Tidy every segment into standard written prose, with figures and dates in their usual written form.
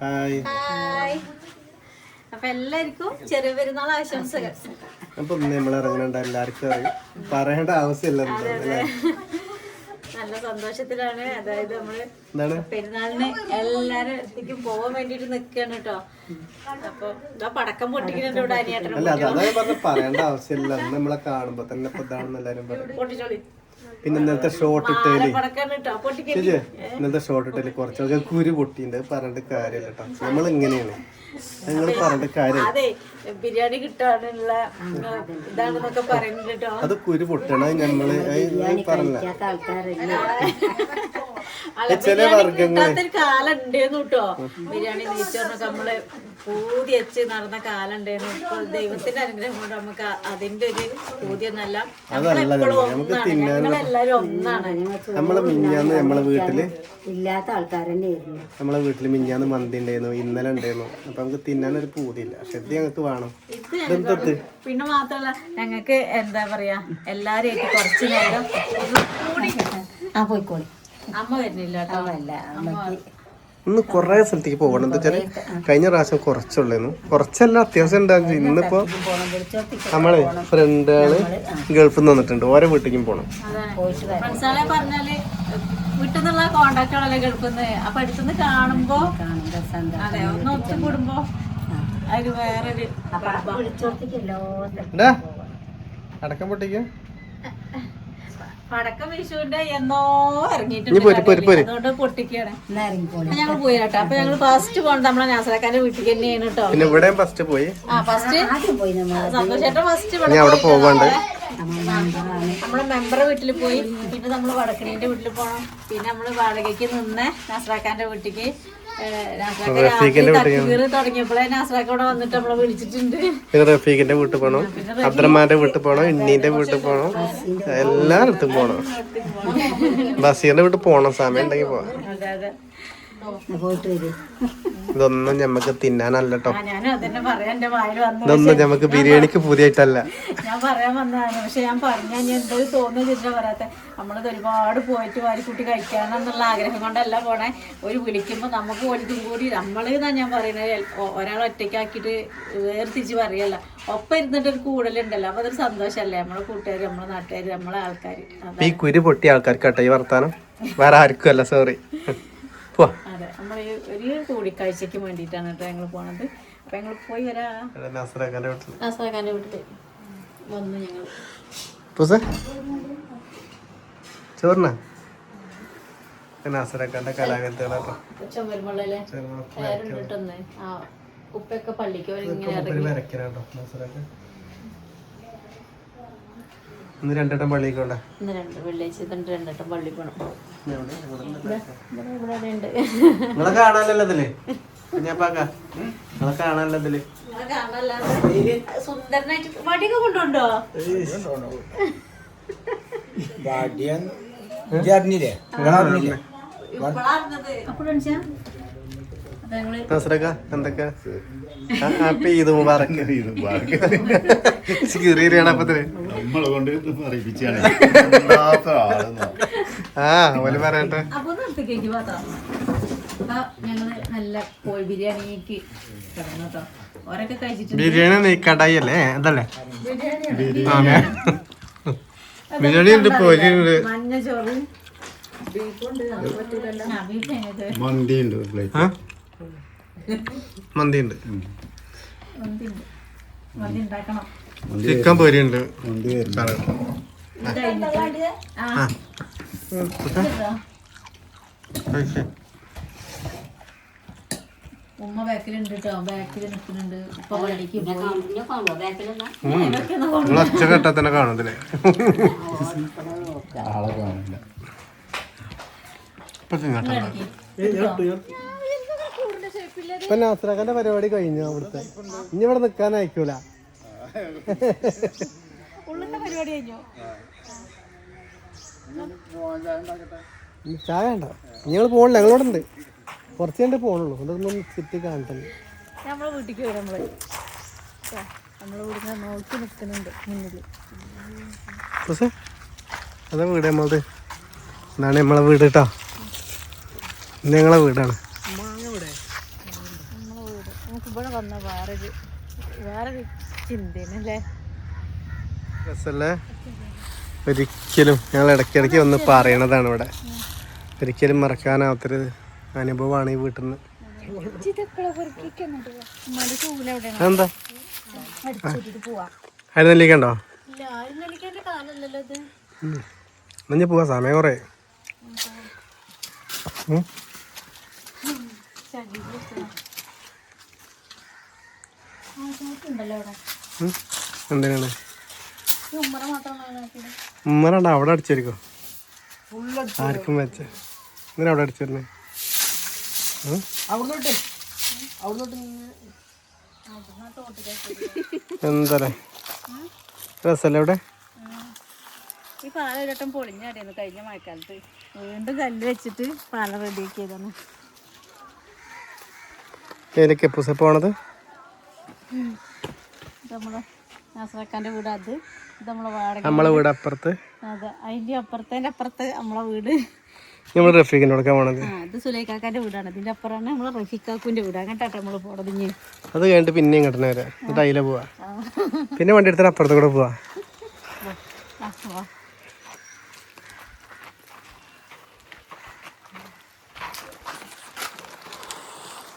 Hi. അപ്പൊ എല്ലാവർക്കും ചെറിയ പെരുന്നാൾ ആശംസകൾ. അപ്പൊ നമ്മൾ ഇറങ്ങുന്നുണ്ട്, എല്ലാവർക്കും പറയേണ്ട ആവശ്യമില്ല. നല്ല സന്തോഷത്തിലാണ്. അതായത് നമ്മള് പെരുന്നാളിന് എല്ലാരും അടുത്തേക്കും പോവാൻ വേണ്ടിട്ട് നിക്കാണ് കേട്ടോ. അപ്പൊ ഇതാ പടക്കം പൊട്ടിക്കുന്നുണ്ട് ഇവിടെ അനിയേട്ടനും. അല്ല അതായത് പറഞ്ഞ പറയേണ്ട ആവശ്യമില്ല. നമ്മളെ കാണുമ്പോ തന്നെ ഇപ്പൊ ഇതാണെന്ന് എല്ലാരും പറയും. പൊട്ടിച്ചോളി. പിന്നെ ഇന്നത്തെ ഷോർട്ട് ഇട്ടേല് പൊട്ടിക്കല്ലേ. ഇന്നത്തെ ഷോർട്ട് ഇട്ടേല് കുറച്ചൊക്കെ കുരു പൊട്ടിണ്ട്. പറഞ്ഞിട്ട് കാര്യമില്ല കേട്ടോ. നമ്മൾ ഇങ്ങനെയാണ്, നിങ്ങൾ പറഞ്ഞിട്ട് കാര്യം. അതെ, ബിരിയാണി കിട്ടാനുള്ള ഇതാണെന്നൊക്കെ പറയുന്നുണ്ട് കേട്ടോ. അത് കുരു പൊട്ടണ നമ്മള് പറഞ്ഞ ചില വർഗങ്ങൾ കാലം ഉണ്ടേന്നു കേട്ടോ. ബിരിയാണി നെയ്ച്ചോറിനൊക്കെ നമ്മള് പൂതി വെച്ച് നടന്ന കാലം ഉണ്ടായിരുന്നു. ഇപ്പൊ ദൈവത്തിന്റെ അനുഗ്രഹം കൊണ്ട് നമുക്ക് അതിന്റെ ഒരു പൂതിയൊന്നല്ല. ഞങ്ങളെല്ലാരും ഒന്നാണ്. നമ്മളെ മിഞ്ഞാന്ന് നമ്മളെ വീട്ടില് ഇല്ലാത്ത ആൾക്കാരെന്നെയായിരുന്നു. നമ്മളെ വീട്ടില് മിഞ്ഞാന്ന് മന്തി ഉണ്ടായിരുന്നു, ഇന്നലെ ഉണ്ടായിരുന്നു. അപ്പൊ നമുക്ക് തിന്നാനൊരു പൂതിയില്ല. പക്ഷെ ഇത് ഞങ്ങക്ക് വേണം. പിന്നെ മാത്രല്ല ഞങ്ങക്ക് എന്താ പറയാ, എല്ലാരും കുറച്ചു നേരം പോയിക്കോളി. അമ്മ വരുന്നില്ല കേട്ടോ. ഇന്ന് കൊറേ സ്ഥലത്തേക്ക് പോകണം. എന്താ വെച്ചാല് കഴിഞ്ഞ പ്രാവശ്യം കുറച്ചുള്ളായിരുന്നു, കുറച്ചല്ല അത്യാവശ്യം ഉണ്ടായിരുന്നു. ഇന്നിപ്പോ നമ്മള് ഫ്രണ്ടുകള് ഗൾഫിൽ നിന്ന് വന്നിട്ടുണ്ട്, ഓരോ വീട്ടിലേക്കും പോണം. ഫ്രണ്ട്സുകളെ പറഞ്ഞാല് വീട്ടിൽ നിന്നുള്ള കോണ്ടാക്റ്റുകളല്ലേ ഗൾഫിന്ന്. അപ്പൊ അടുത്തുനിന്ന് കാണുമ്പോ അതെ ഒന്ന് ഒത്തുകൂടുമ്പോ അതിന് വേറൊരു അടക്കം പൊട്ടിക്ക പടക്കം വിഷുവിന്റെ എന്നോ ഇറങ്ങിയിട്ടുണ്ട്. അതുകൊണ്ട് പൊട്ടിക്കാണ്. ഞങ്ങൾ പോയി കേട്ടോ. അപ്പൊ ഞങ്ങൾ ഫസ്റ്റ് പോകണ്ട നമ്മളെ നാസറാക്കാന്റെ വീട്ടിൽ തന്നെയാണ് കേട്ടോ. പിന്നെ ഇവിടെ ഫസ്റ്റ് പോയി. സന്തോഷേട്ടൻ ഫസ്റ്റ് നമ്മളെ മെമ്പറെ വീട്ടിൽ പോയി. പിന്നെ നമ്മള് വടക്കണീന്റെ വീട്ടിൽ പോണം. പിന്നെ നമ്മള് വാടകയ്ക്ക് നിന്ന് നാസറാക്കാന്റെ വീട്ടിക്ക് തുടങ്ങിയപ്പോഴേ നാസറാക്ക ഇവിടെ വന്നിട്ട് നമ്മളെ വിളിച്ചിട്ടുണ്ട്. റഫീഖിന്റെ വീട്ടിൽ പോണം, അബ്ദുറഹ്മാന്റെ വീട്ടിൽ പോണം, ഇണ്ണീന്റെ വീട്ടിൽ പോണം, എല്ലായിടത്തും പോണം. ബസീറിന്റെ വീട്ടിൽ പോണം, സമയം ഉണ്ടെങ്കിൽ പോവാം. ഇതൊന്നും ഞമ്മക്ക് തിന്നാനല്ല കേട്ടോ. ഇതൊന്നും ഞമ്മക്ക് ബിരിയാണിക്ക് പുതിയായിട്ടല്ല. ഞാൻ പറയാൻ വന്നതാണ്. പക്ഷെ ഞാൻ പറഞ്ഞ എന്തോ തോന്നുന്നില്ല പറയാത്ത. നമ്മളത് ഒരുപാട് പോയിട്ട് വാരിക്കൂട്ടി കഴിക്കാനെന്നുള്ള ആഗ്രഹം കൊണ്ടല്ല പോണേ. ഒരു വിളിക്കുമ്പോ നമുക്ക് ഒലിക്കും കൂടി നമ്മളെന്നാ ഞാൻ പറയുന്നത്. ഒരാൾ ഒറ്റയ്ക്കാക്കിയിട്ട് വേർതിരിച്ച് പറയല്ല, ഒപ്പം ഇരുന്നിട്ട് ഒരു കൂടലുണ്ടല്ലോ. അപ്പൊ അതൊരു സന്തോഷല്ലേ. നമ്മളെ കൂട്ടുകാര്, നമ്മളെ നാട്ടുകാര്, നമ്മളെ ആൾക്കാര്. ഈ കുരു പൊട്ടിയ ആൾക്കാർക്കട്ടെ ഈ വർത്താനം, വേറെ ആർക്കും അല്ല. സോറി. അതെ, നമ്മൾ ഒരു കൂടിക്കാഴ്ചക്ക് വേണ്ടിയിട്ടാണ് കേട്ടോ ഞങ്ങൾ പോണത്. അപ്പൊ ഞങ്ങൾ പോയി നാസറാക്കാന്റെ വീട്ടില് വന്നു ഞങ്ങൾ. ചോറിന നാസറാക്കാന്റെ കലാകൃതികളാട്ടോ. ചുമരുമുള്ളല്ലേ കിട്ടുന്നേ. ആ ഉപ്പൊക്കെ പള്ളിക്ക് വരയ്ക്കാനാട്ടോ നാസറാക്ക. ഇന്ന് രണ്ടട്ടം പള്ളിക്ക് പോണ്ടേ? ഇന്ന് വെള്ളിയാഴ്ച രണ്ടട്ടം പള്ളി പോണം. നിങ്ങളെ കാണാനല്ലോ ഇതില്, നിങ്ങളെ കാണാനല്ലോ ഇതില്. സുന്ദരനായിട്ട് വടിയൊക്കെ കൊണ്ടുണ്ടോ? എന്തൊക്കെ ഈദ് മുബാറക്ക്. ഓല് പറയട്ടെ. ഞങ്ങള് നല്ല കോഴി ബിരിയാണിക്ക് കിടന്നു കേട്ടോ. ഓരൊക്കെ കഴിച്ചിട്ടുണ്ട്. ബിരിയാണി കടായി അല്ലേ? അതല്ലേ ബിരിയാണി ഉണ്ട്, പൊരിയുണ്ട്, മഞ്ഞ ചോറ്, മന്തിയുണ്ട്, മന്തി ഉണ്ടാക്കണം, ചിക്കൻ പൊരിയുണ്ട്. ഉമ്മ ബാക്കിലുണ്ട് കേട്ടോ. ബാക്കിൽ നിൽക്കുന്നുണ്ട്. ഇപ്പൊ വഴിക്ക് ഒച്ച കേട്ടാ തന്നെ കാണത്തില്ലേ? ഇപ്പൊ നാസറാക്കാന്റെ പരിപാടി കഴിഞ്ഞു. അവിടുത്തെ ഇനി ഇവിടെ നിക്കാൻ അയക്കൂല. പരിപാടി കഴിഞ്ഞു. ചായ ഉണ്ടോ? ഞങ്ങൾ പോണില്ല, ഞങ്ങളിവിടെ ഉണ്ട്. കുറച്ച് കണ്ടേ പോണുള്ളൂ. അതൊന്നും ചുറ്റി കാണിട്ടല്ലേ. നമ്മളെ വീട്ടിലേക്ക് വരും. നമ്മളെ വീടിനെ നോക്കി നിൽക്കുന്നുണ്ട് മുന്നില്. അതാ വീട് നമ്മളത്. ഇതാണ് നമ്മളെ വീട് കേട്ടോ. ഞങ്ങളെ വീടാണ്. നമുക്ക് ഇവിടെ വന്ന വേറൊരു ചിന്തനല്ലേ. രസല്ലേ? ഒരിക്കലും ഞങ്ങൾ ഇടയ്ക്കിടയ്ക്ക് വന്ന് പറയണതാണ് ഇവിടെ. ഒരിക്കലും മറക്കാനാവാത്തൊരു അനുഭവമാണ് ഈ വീട്ടിൽ നിന്ന്. എന്താ അരുന്നെല്ലിക്കണ്ടോ? മഞ്ഞ പോവാ, സമയം കുറേ. എന്തിനാണ് ഉമ്മറണ്ട അവിടെ അടിച്ചിരിക്കോ? ആർക്കും വെച്ച എന്തിനാ അവിടെ അടിച്ചിരുന്നേ? എന്താ രസല്ലേ അവിടെ? ഈ പാല ഒരട്ടം പൊളിഞ്ഞാടിയിരുന്നു കഴിഞ്ഞ മഴക്കാലത്ത്. വീണ്ടും കല്ല് വെച്ചിട്ട് പാല റെഡിയാക്കിയതാണ്. ഏതൊക്കെ പൂസ പോണത്? നമ്മളെ നാസറക്കാന്റെ വീട്, അത് നമ്മളെ വാടക നമ്മളെ വീട് അപ്പുറത്ത്. അതെ, അതിന്റെ അപ്പുറത്തെ നമ്മളെ വീട്. നമ്മള് റഫീഖിന്റെ കൊടുക്കാൻ പോണത്. ഇത് സുലൈക്കാക്കാന്റെ വീടാണ്. ഇതിന്റെ അപ്പുറമാണ് നമ്മളെ റഫീഖാക്കുന്റെ വീട്. അങ്ങോട്ടാട്ടെ നമ്മള് പോണത്. അത് കഴിഞ്ഞിട്ട് പിന്നെ ഇങ്ങോട്ട് നേരെ എന്നിട്ട് അതിലെ പോവാ. പിന്നെ വണ്ടി എടുത്തിട്ട് അപ്പുറത്ത് കൂടെ പോവാ.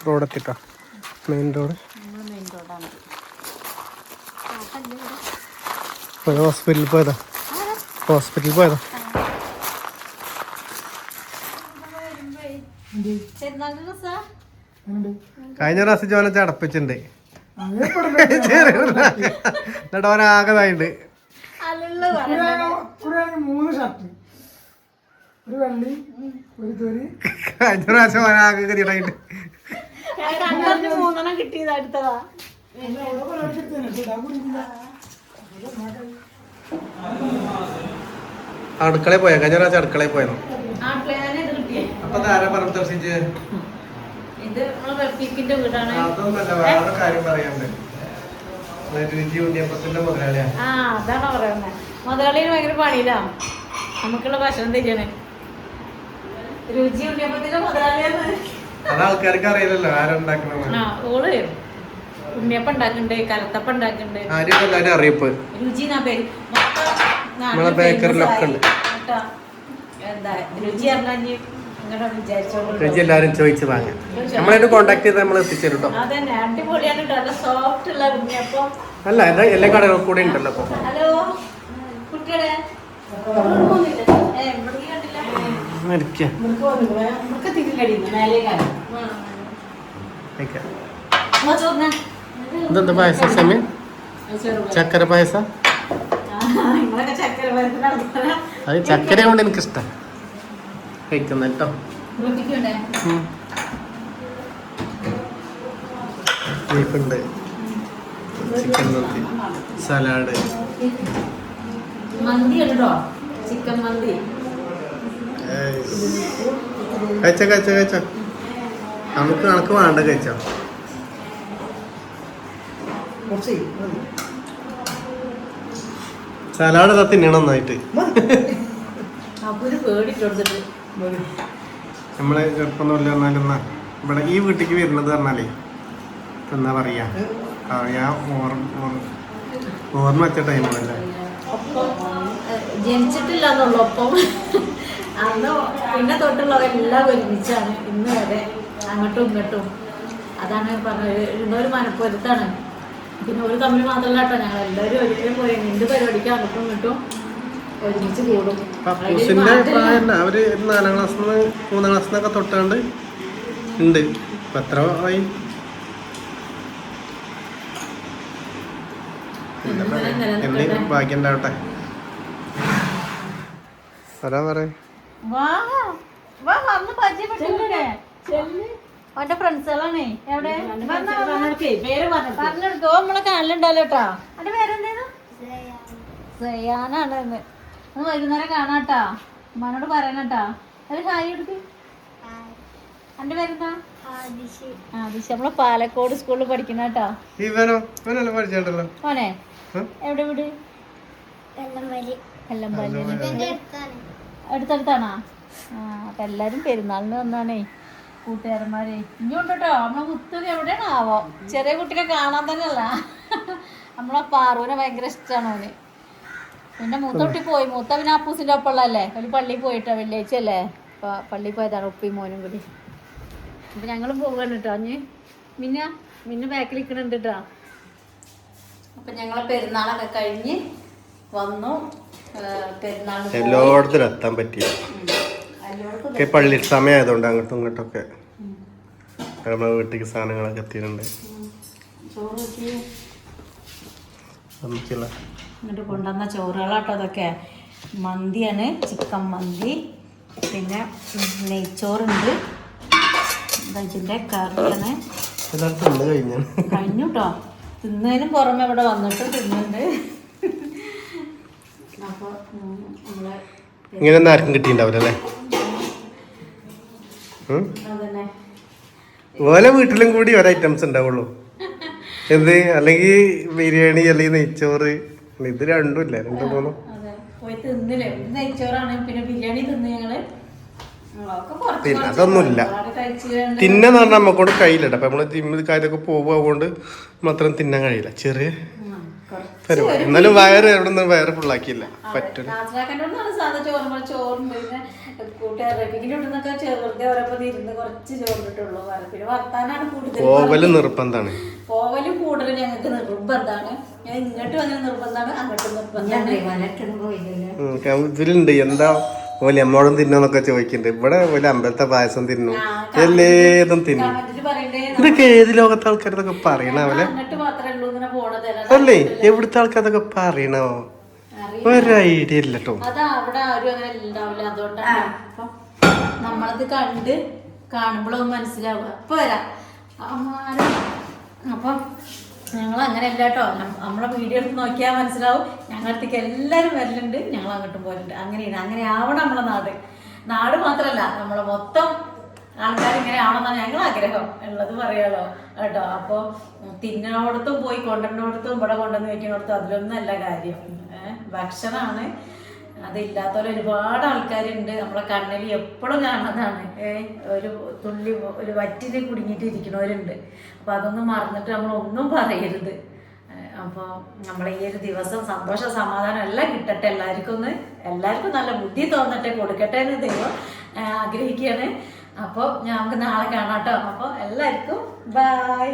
റോഡ് എത്തിട്ടോ, മെയിൻ റോഡ്. ഹോസ്പിറ്റലിൽ പോയതാ. കഴിഞ്ഞ പ്രാവശ്യം ചോല ചടപ്പിച്ചിട്ടുണ്ട്. എന്നിട്ട് ഓനാകതായിണ്ട്. 3 ഷർട്ട്, ഒരു വെള്ളി, ഒരു തൊരി. കഴിഞ്ഞ പ്രാവശ്യം ഓനാകെ കതിയിടായിട്ട്. 3 കിട്ടിയത് അടുത്തതാ. അടുക്കളയിൽ പോയാ? കഴിഞ്ഞ പ്രാവശ്യം അടുക്കളയിൽ പോയാലോ? അപ്പൊ ആരാ പറഞ്ഞു ദർശിച്ച്? അതൊന്നല്ല, വേറെ കാര്യം പറയാണ്ട്. രുചി ഉണ്ണിയപ്പത്തിന്റെ മുതലാളിയാ. അതാണോ പറയുന്നത്? മുതലാളിന് ഭയങ്കര പണിയില്ല നമുക്കുള്ള ഭക്ഷണം തന്നെയാണ്. രുചി ഉണ്ണിയപ്പത്തിന്റെ മുതലാളിയാണ്. അത് ആൾക്കാർക്ക് അറിയില്ലല്ലോ ആരുണ്ടാക്കണ. ഓള് ഉണ്ണിയപ്പം ഉണ്ടാക്കുന്നുണ്ട്, കലത്തപ്പം ഉണ്ടാക്കുന്നുണ്ട്. ആരും അറിയപ്പ് രുചി എന്നാ പേര്. നമ്മളെ ബേക്കറിലൊക്കെ ഉണ്ട്. എന്താ രുചി അറിഞ്ഞാൽ രുചി എല്ലാരും ചോദിച്ചു വാങ്ങാം. നമ്മളായിട്ട് കോണ്ടാക്ട് ചെയ്ത് നമ്മൾ എത്തിച്ചേരും കേട്ടോ. അതന്നെ, അടിപൊളിയാണ്. നല്ല സോഫ്റ്റ് ഉള്ള ഉണ്ണിയപ്പം. അല്ല, ഇത് എല്ലാ കടകളും കൂടെ ഉണ്ടല്ലോ ഇപ്പൊ. ഹലോ കുട്ടികളെ, ഇതെന്താ പായസം? സെമി ചക്കര പായസ. അത് ചക്കര കൊണ്ട് എനിക്കിഷ്ടം കഴിക്കുന്ന കേട്ടോ. ബീഫുണ്ട്, ചിക്കൻ മന്തി, സലാഡ്, മന്തി ഉണ്ടോ? ചിക്കൻ മന്തി. കഴിച്ച നമുക്ക് കണക്ക് വേണ്ട കഴിച്ചോ. സലാഡ് ഇതാ തിന്നണം നന്നായിട്ട്. നമ്മളെ ചെറുപ്പൊന്നുമില്ല. എന്നാലും ഇവിടെ ഈ വീട്ടിലേക്ക് വരുന്നത് പറഞ്ഞാലേ എന്നാ പറയാ, ഞാൻ ഓർമ്മ വെച്ച ടൈമാണല്ലേ. ജനിച്ചിട്ടില്ല എന്നുള്ളൂ. ഒപ്പം അന്ന് പിന്നെ തൊട്ടുള്ളവരെല്ലാം ഒരുമിച്ചാണ് ഇന്ന് വരെ, അങ്ങോട്ടും ഇങ്ങോട്ടും. അതാണ് പറഞ്ഞത്, ഒരു മനപ്പൊരുത്താണ്. പിന്നെ ഒരു തമ്മിൽ മാത്രമല്ല കേട്ടോ, ഞങ്ങൾ എല്ലാവരും ഒരിക്കലും പോയി എന്ത് പരിപാടിക്ക് അങ്ങോട്ടും ഇങ്ങോട്ടും ഒരുമിച്ച് കൂടും. പപ്പൂസിന്റെ പ്രായം അവര് 4ാം ക്ലാസ്സിന്ന് 3ാം ക്ലാസ്സിന്നൊക്കെ തൊട്ടാണ്ട് ഉണ്ട്. ഇപ്പൊ എത്ര ആയി? എന്തെങ്കിലും ഭാഗ്യം ഉണ്ടാവട്ടെ. വരാൻ പറയും. അവന്റെ ഫ്രണ്ട്സുകളാണേ. എവിടെ പറഞ്ഞെടുത്തോ? നമ്മളെ കാലിലുണ്ടല്ലോ കേട്ടോ. അവന്റെ പേരെന്തേന്നു? സയാനാണ്. ഒന്ന് വൈകുന്നേരം കാണാട്ടാ. ഉമ്മാനോട് പറയണട്ടാ. ഒരു ഹായ് എടുക്ക്. എന്റെ പേരെന്താ? ആദിശ. നമ്മളെ പാലക്കോട് സ്കൂളിൽ പഠിക്കുന്ന കേട്ടോ. മോനെ എവിടെ വീട്? കല്ലമ്പള്ളി. അടുത്തടുത്താണോ? അപ്പൊ എല്ലാരും പെരുന്നാളിന് വന്നാണേ. കൂട്ടുകാരന്മാരെ ഇനിയുണ്ട് കേട്ടോ. നമ്മളെ മുത്തത് എവിടെയാണ് ആവോ? ചെറിയ കുട്ടിനെ കാണാൻ തന്നെ അല്ല, നമ്മളെ പാറുവിനെ ഭയങ്കര ഇഷ്ടമാണ് അവന്. പിന്നെ മൂത്ത കുട്ടി പോയി. മൂത്ത പിന്നെ അപ്പൂസിൻ്റെ ഒപ്പമുള്ളതല്ലേ, ഒരു പള്ളിയിൽ പോയിട്ടോ, വെള്ളിയാഴ്ച അല്ലേ. അപ്പോൾ പള്ളിയിൽ പോയതാണ് ഉപ്പയും മോനും കൂടി. അപ്പം ഞങ്ങളും പോവുകയാണ് കേട്ടോ. മിന്നു ബാക്കിൽ നിൽക്കണുണ്ട് കേട്ടോ. അപ്പം ഞങ്ങളെ പെരുന്നാളൊക്കെ കഴിഞ്ഞ് വന്നു. പെരുന്നാൾ എല്ലായിടത്തും എത്താൻ പറ്റിയ പള്ളി സമയമായതുകൊണ്ട് അങ്ങോട്ടും ഇങ്ങോട്ടൊക്കെ നമ്മളെ വീട്ടിലേക്ക് സാധനങ്ങളൊക്കെ എത്തിയിട്ടുണ്ട്. എന്നിട്ട് കൊണ്ടുവന്ന ചോറുകളാട്ടോ അതൊക്കെ. മന്തിയാണ്, ചിക്കൻ മന്തി, പിന്നെ നെയ്ച്ചോറുണ്ട്, ഇതിൻ്റെ കറിയാണ്. കഴിഞ്ഞു കേട്ടോ. തിന്നതിനും പുറമെ ഇവിടെ വന്നിട്ട് തിന്നുന്നുണ്ട്. അപ്പോൾ നമ്മളെ ഇങ്ങനെ ആർക്കും കിട്ടിയിട്ടുണ്ടാവില്ലല്ലേ? അതന്നെ ഓലെ വീട്ടിലും കൂടി ഒരു ഐറ്റംസ് ഉണ്ടാവുള്ളൂ. എന്ത് അല്ലെങ്കിൽ ബിരിയാണി അല്ലെങ്കിൽ നെയ്ച്ചോറ്, ഇത് രണ്ടും ഇല്ല, രണ്ടും മൂന്നും. അതെ, പോയി തിന്നില്ലേ. നെയ്ച്ചോറാണ്, പിന്നെ ബിരിയാണി തിന്ന് ഞങ്ങള്. പിന്നെ അതൊന്നുമില്ല. തിന്നെന്ന് പറഞ്ഞാൽ നമ്മക്കൊണ്ട് കഴിയില്ലട്ടോ. അപ്പൊ നമ്മള് ജിമ്മിൽ കാര്യമൊക്കെ പോകുകൊണ്ട് മാത്രം തിന്നാൻ കഴിയില്ല. ചെറിയ പരിപാടി. എന്നാലും വയറ് എവിടെ നിന്ന് വയറ് ഫുള്ളാക്കിയില്ല. പറ്റില്ല. സാധാ ചോറുണ്ട്. പിന്നെ കൂട്ടുകാരൊക്കെ ചെറുതെ ഓരോപ്പം ഇരുന്ന് കുറച്ച് ചോറിട്ടുള്ളൂ. പിന്നെ വർത്താനാണ് കൂടുതൽ. പോവല് നിർബന്ധമാണ്. പോവലും കൂടുതലും ഞങ്ങൾക്ക് നിർബന്ധമാണ്. ഞാൻ ഇങ്ങോട്ടും അങ്ങനെ നിർബന്ധമാണ്, അങ്ങോട്ടും നിർബന്ധമാണ്. ഇതിലുണ്ട് എന്താ ഓല് എമ്മോടും തിന്നോന്നൊക്കെ ചോദിക്കുന്നുണ്ട്. ഇവിടെ ഓല് അമ്പലത്തെ പായസം തിന്നു, എല്ലേതും തിന്നു. ഇതൊക്കെ ഏത് ലോകത്തെ ആൾക്കാരതൊക്കെ പറയണവല്ലേ? അല്ലേ, എവിടുത്തെ ആൾക്കാരതൊക്കെ പറയണോ? ഒരു ഐഡിയ ഇല്ല കേട്ടോ. അതാ അവിടെ ആരും അങ്ങനെ ഉണ്ടാവില്ല. അതുകൊണ്ടാണ് അപ്പൊ നമ്മളത് കാണുമ്പോഴൊന്നും മനസ്സിലാവുക. അപ്പൊ വരാം. അപ്പം ഞങ്ങൾ അങ്ങനെ അല്ല കേട്ടോ. നമ്മളെ വീഡിയോ എടുത്ത് നോക്കിയാൽ മനസ്സിലാവും. ഞങ്ങളടുത്തേക്ക് എല്ലാവരും വരലുണ്ട്, ഞങ്ങൾ അങ്ങോട്ടും പോലുണ്ട്. അങ്ങനെയാണ്, അങ്ങനെ ആവണം നമ്മളെ നാട് മാത്രമല്ല നമ്മളെ മൊത്തം ആൾക്കാർ ഇങ്ങനെ ആവണമെന്നാണ് ഞങ്ങൾ ആഗ്രഹം ഉള്ളത്, പറയാലോ കേട്ടോ. അപ്പോൾ തിന്നോടത്തും പോയി കൊണ്ടുവന്നിടത്തും ഇവിടെ കൊണ്ടുവന്ന് വയ്ക്കുന്നിടത്തും അതിലൊന്നും അല്ല കാര്യം. ഭക്ഷണമാണ്. അതില്ലാത്തവർ ഒരുപാട് ആൾക്കാരുണ്ട്. നമ്മളെ കണ്ണിൽ എപ്പോഴും കാണുന്നതാണ്. ഒരു തുള്ളി ഒരു വറ്റിന് കുടുങ്ങിയിട്ട് ഇരിക്കുന്നവരുണ്ട്. അപ്പോൾ അതൊന്നും മറന്നിട്ട് നമ്മളൊന്നും പറയരുത്. അപ്പോൾ നമ്മളെ ഈ ഒരു ദിവസം സന്തോഷ സമാധാനം എല്ലാം കിട്ടട്ടെ. എല്ലാവർക്കും നല്ല ബുദ്ധി തോന്നട്ടെ, കൊടുക്കട്ടെ എന്ന് ദൈവം ആഗ്രഹിക്കുകയാണ്. അപ്പോൾ നമുക്ക് നാളെ കാണാം കേട്ടോ. അപ്പോൾ എല്ലാവർക്കും ബൈ.